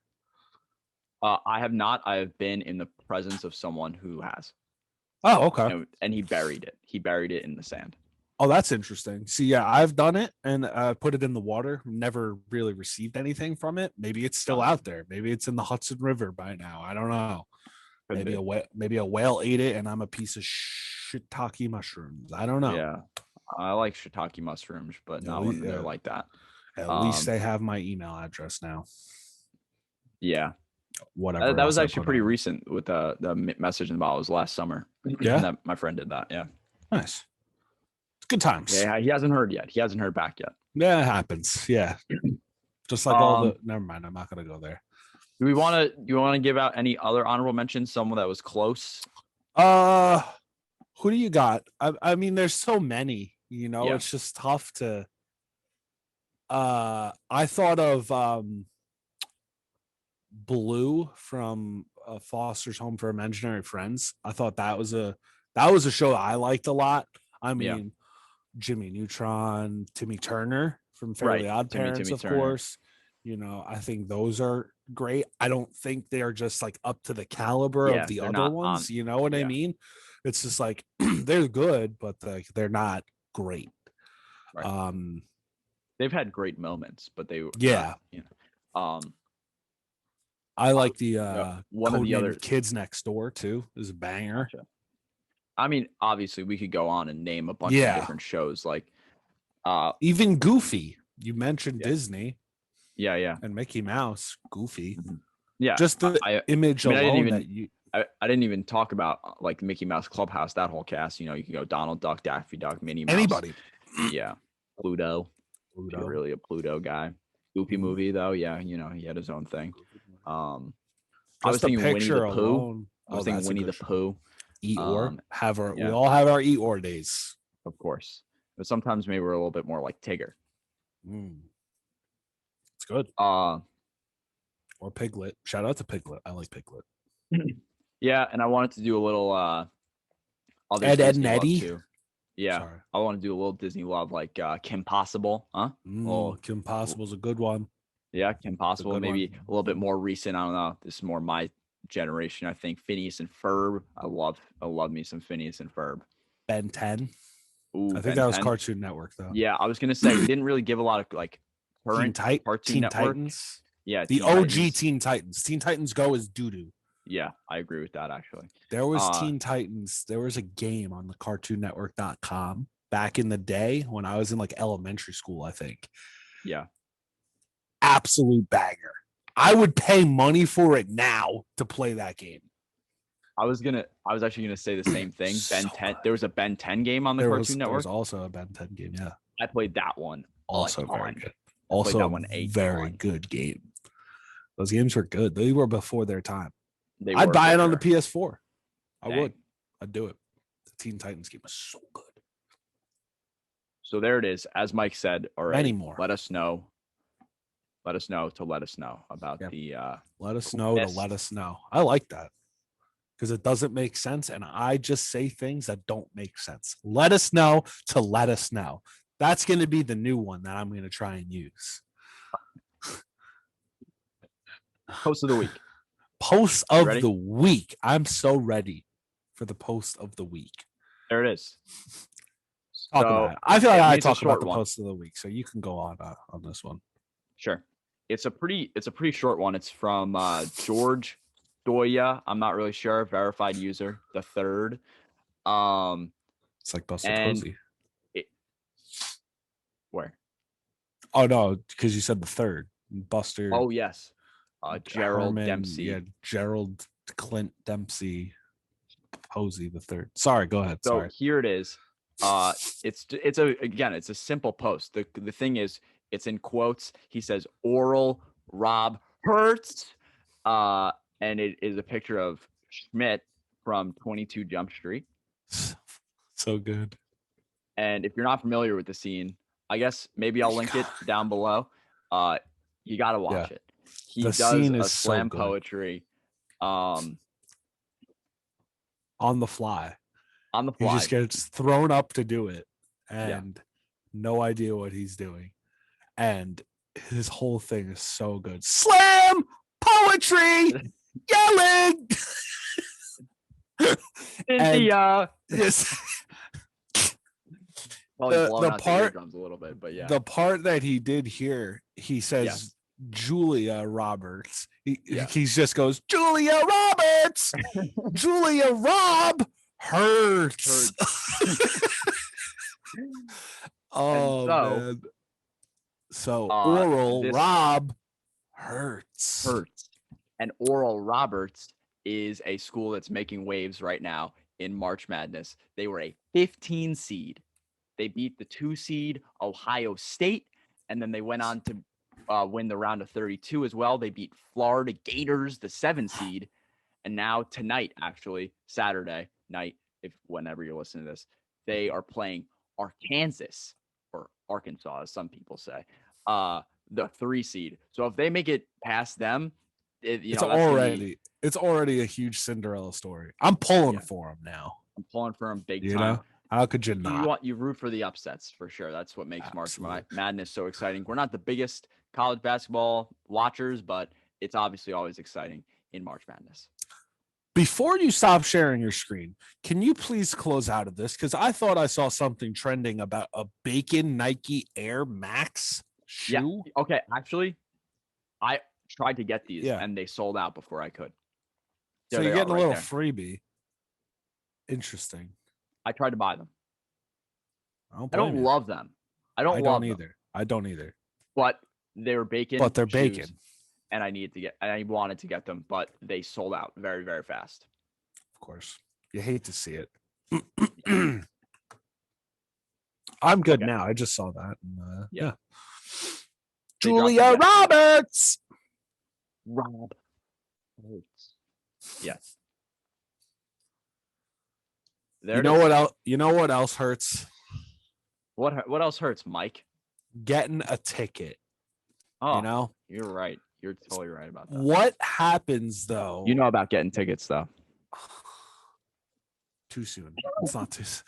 I have not. I have been in the presence of someone who has. Oh, okay. And he buried it. He buried it in the sand. Oh, that's interesting. See, yeah, I've done it and put it in the water. Never really received anything from it. Maybe it's still out there. Maybe it's in the Hudson River by now. I don't know. Maybe a whale ate it, and I'm a piece of shiitake mushrooms. I don't know. Yeah, I like shiitake mushrooms, but not when they're like that. At least they have my email address now. Yeah. Whatever. That was actually pretty recent with the message in the bottle. It was last summer. Yeah. That my friend did that. Yeah. Nice. Good times. Yeah. He hasn't heard yet. He hasn't heard back yet. Yeah, it happens. Yeah. Just like all the. Never mind. I'm not going to go there. Do you want to give out any other honorable mentions? Someone that was close? Who do you got? I mean, there's so many, it's just tough to. I thought of Blue from Foster's Home for Imaginary Friends. I thought that was a show that I liked a lot. I mean, Jimmy Neutron, Timmy Turner from Fairly Odd Parents, of course. I think those are great. I don't think they are just like up to the caliber of the other ones. You know what I mean? It's just like they're good, but they're not great. Right. They've had great moments, but they I like the one of the other Kids Next Door too. Is a banger. Gotcha. I mean, obviously, we could go on and name a bunch of different shows, like even Goofy. You mentioned Disney. Yeah. And Mickey Mouse, Goofy. Mm-hmm. Yeah. Just the image alone I didn't even talk about like Mickey Mouse Clubhouse, that whole cast. You could go Donald Duck, Daffy Duck, Minnie Mouse. Anybody. Yeah. Pluto. Really a Pluto guy. Goofy movie though. Yeah. He had his own thing. I was thinking Winnie the Pooh. I was thinking Winnie the Pooh. Eeyore. We all have our Eeyore days. Of course. But sometimes maybe we're a little bit more like Tigger. It's good. Or Piglet. Shout out to Piglet. I like Piglet. Yeah, and I wanted to do a little Ed and Eddie too. Yeah. Sorry. I want to do a little Disney love, like Kim Possible, huh? Kim Possible's a good one. Yeah, Kim Possible, maybe a little bit more recent. I don't know. This is more my generation, I think. Phineas and Ferb. I love me some Phineas and Ferb. Ben 10. Ooh, I think that was Cartoon Network though. Yeah, I was gonna say he didn't really give a lot of like current Cartoon Network. Titans. Yeah, the OG Teen Titans. Teen Titans Go is doo-doo. Yeah, I agree with that actually. There was Teen Titans. There was a game on the CartoonNetwork.com back in the day when I was in like elementary school, I think. Yeah. Absolute banger. I would pay money for it now to play that game. I was actually gonna say the same thing. Ben 10. There was a Ben 10 game on the Cartoon Network. There was also a Ben 10 game. Yeah, I played that one. Also very good. Also that one very good game. Those games were good. They were before their time. I'd buy it on the PS4. I would. I'd do it. The Teen Titans game was so good. So there it is. As Mike said, all right. Anymore. Let us know. Let us know about the. Let us know to let us know. I like that. Because it doesn't make sense, and I just say things that don't make sense. Let us know to let us know. That's going to be the new one that I'm going to try and use. Post of the week. Post of the week. I'm so ready for the post of the week. There it is. I feel like I talk about the post of the week, so you can go on this one. Sure. It's a pretty short one. It's from George Doya, I'm not really sure. Verified user, the third. It's like Buster Posey. Where? Oh no, because you said the third. Buster. Oh yes. Gerald Dempsey. Yeah, Gerald Clint Dempsey Posey the third. Sorry, go ahead. So here it is. It's a simple post. The thing is, it's in quotes. He says oral Rob Hurts. And it is a picture of Schmidt from 22 Jump Street. So good. And if you're not familiar with the scene, I guess maybe I'll link it down below. You got to watch it. He does a slam poetry. On the fly. On the fly. He just gets thrown up to do it. And no idea what he's doing. And his whole thing is so good. Slam poetry! Yelling Cynthia. Yes. The part drums a little bit, but yeah. The part that he did here, he says Julia Roberts. He just goes, Julia Roberts, Julia Rob hurts. Oh, man. So Oral Rob hurts. And Oral Roberts is a school that's making waves right now in March Madness. They were a 15 seed. They beat the 2 seed Ohio State, and then they went on to win the round of 32 as well. They beat Florida Gators, the 7 seed. And now tonight, actually, Saturday night, whenever you're listening to this, they are playing Arkansas, or Arkansas, as some people say, the 3 seed. So if they make it past them, it's already a huge Cinderella story. I'm pulling for them now. I'm pulling for them big time. You know? How could you not? You root for the upsets for sure. That's what makes March Madness so exciting. We're not the biggest college basketball watchers, but it's obviously always exciting in March Madness. Before you stop sharing your screen, can you please close out of this? Because I thought I saw something trending about a Bacon Nike Air Max shoe. Yeah. Okay. Actually, I tried to get these and they sold out before I could. So you're getting a little freebie. Interesting. I tried to buy them. I don't love them. I don't either. But they're bacon. But they're bacon. And I wanted to get them, but they sold out very, very fast. Of course. You hate to see it. I'm good now. I just saw that. And, yeah. Julia Roberts. Rob Hurts. Yes. You know what else hurts? What else hurts, Mike? Getting a ticket. Oh, you know? You're right. You're totally right about that. What happens though? You know about getting tickets though. Too soon. It's not too soon.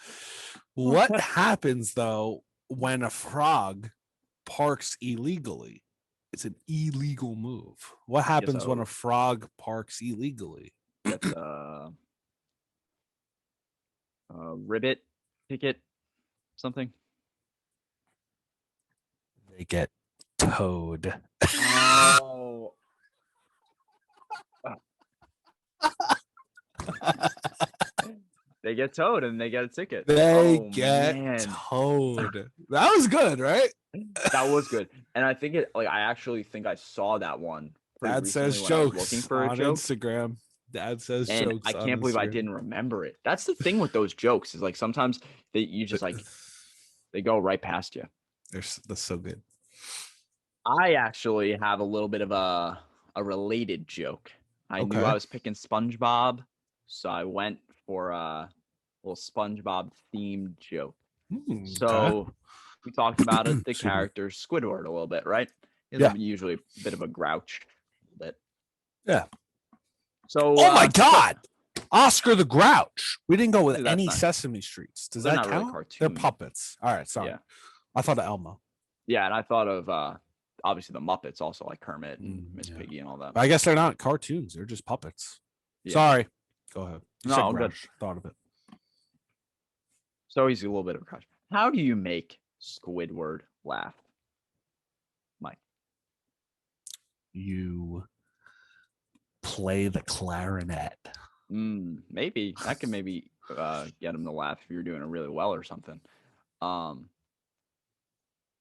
What happens though when a frog parks illegally? It's an illegal move. What happens when a frog parks illegally? Gets ribbit ticket, something. They get towed. Oh. They get towed and they get a ticket. They get towed. That was good, right? That was good. And I think I actually think I saw that one. Dad says jokes looking for on Instagram. Dad says and jokes. I can't believe I didn't remember it. That's the thing with those jokes is like sometimes you just they go right past you. That's so good. I actually have a little bit of a related joke. I knew I was picking SpongeBob, so I went for a little SpongeBob themed joke. So we talked about it, the character Squidward a little bit, right? He's usually a bit of a grouch. Yeah. So oh my God, Oscar the Grouch. We didn't go with any Sesame Streets. Does that count? Really they're puppets. All right, sorry. Yeah. I thought of Elmo. Yeah, and I thought of obviously the Muppets, also like Kermit and Miss Piggy and all that. I guess they're not cartoons; they're just puppets. Yeah. Sorry. Go ahead. No, good. Thought of it. So he's a little bit of a crush. How do you make Squidward laugh, Mike? You play the clarinet. Maybe that can get him to laugh if you're doing it really well or something.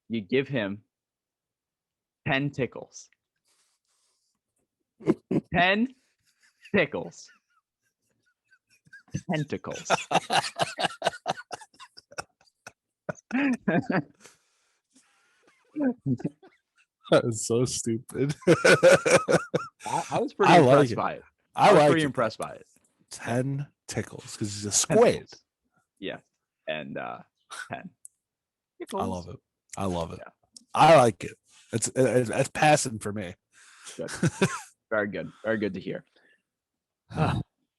You give him 10 tickles. 10 tickles. Tentacles. That is so stupid. I was pretty impressed by it. I was pretty impressed by it. 10 tickles because he's a squid. Yeah, and 10. Tickles. I love it. Yeah. I like it. It's passing for me. Good. Very good. Very good to hear.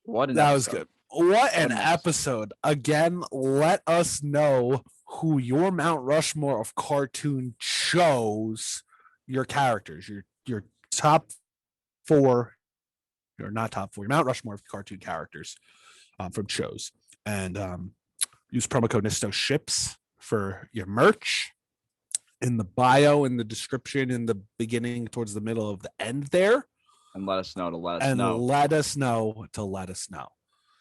What an that episode. Was good. What an episode. Again, let us know who your Mount Rushmore of cartoon shows, your characters, your top 4, or not top 4, your Mount Rushmore of cartoon characters from shows. And use promo code NISTO SHIPS for your merch. in the bio, in the description, in the beginning, towards the middle of the end there. And let us know to let us know.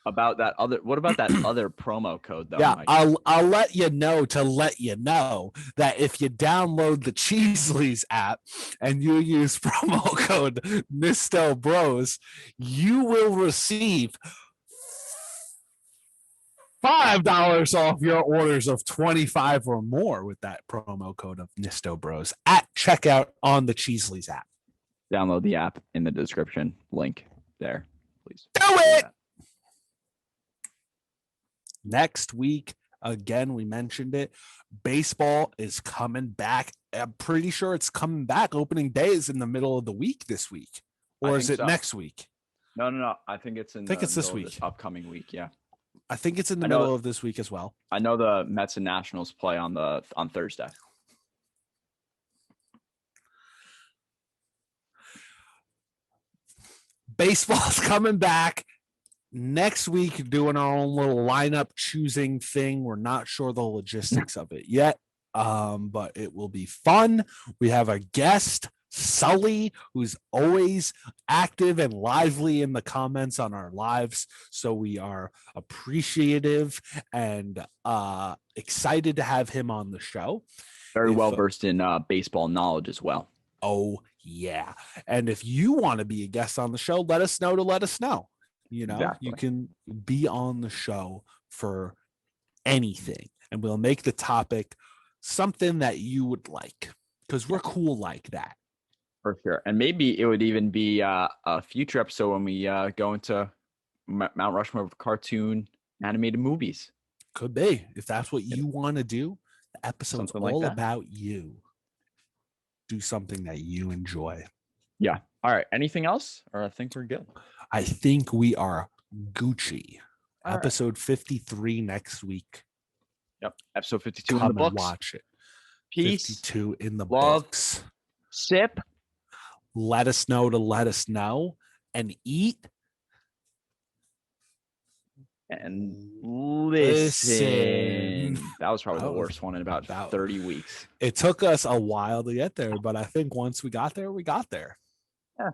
About that other, what about that other promo code though? Yeah, Mike? I'll let you know to let you know that if you download the Cheesleys app and you use promo code Nisto Bros, you will receive $5 off your orders of 25 or more with that promo code of Nisto Bros at checkout on the Cheesleys app. Download the app in the description link there, please. Do it! Next week, again, we mentioned it. Baseball is coming back. I'm pretty sure it's coming back. Opening day is in the middle of the week this week. Or is it next week? No. I think it's this week. This upcoming week, yeah. I think it's in the middle of this week as well. I know the Mets and Nationals play on Thursday. Baseball's coming back. Next week, doing our own little lineup choosing thing. We're not sure the logistics of it yet, but it will be fun. We have a guest, Solli, who's always active and lively in the comments on our lives. So we are appreciative and excited to have him on the show. Very well versed in baseball knowledge as well. Oh, yeah. And if you want to be a guest on the show, let us know to let us know. You know, exactly. You can be on the show for anything, and we'll make the topic something that you would like, because we're cool like that. For sure. And maybe it would even be a future episode when we go into Mount Rushmore of cartoon animated movies. Could be. If that's what you want to do, the episode's something all about you. Do something that you enjoy. Yeah. All right. Anything else? Or I think we're good. I think we are Gucci. All episode right. 53 next week. Yep. Episode 52 in the books. Watch it. Peace. 52 in the love, books. Sip. Let us know to let us know. And eat. And listen. That was probably the worst one in about 30 weeks. It took us a while to get there, but I think once we got there, we got there. Yeah.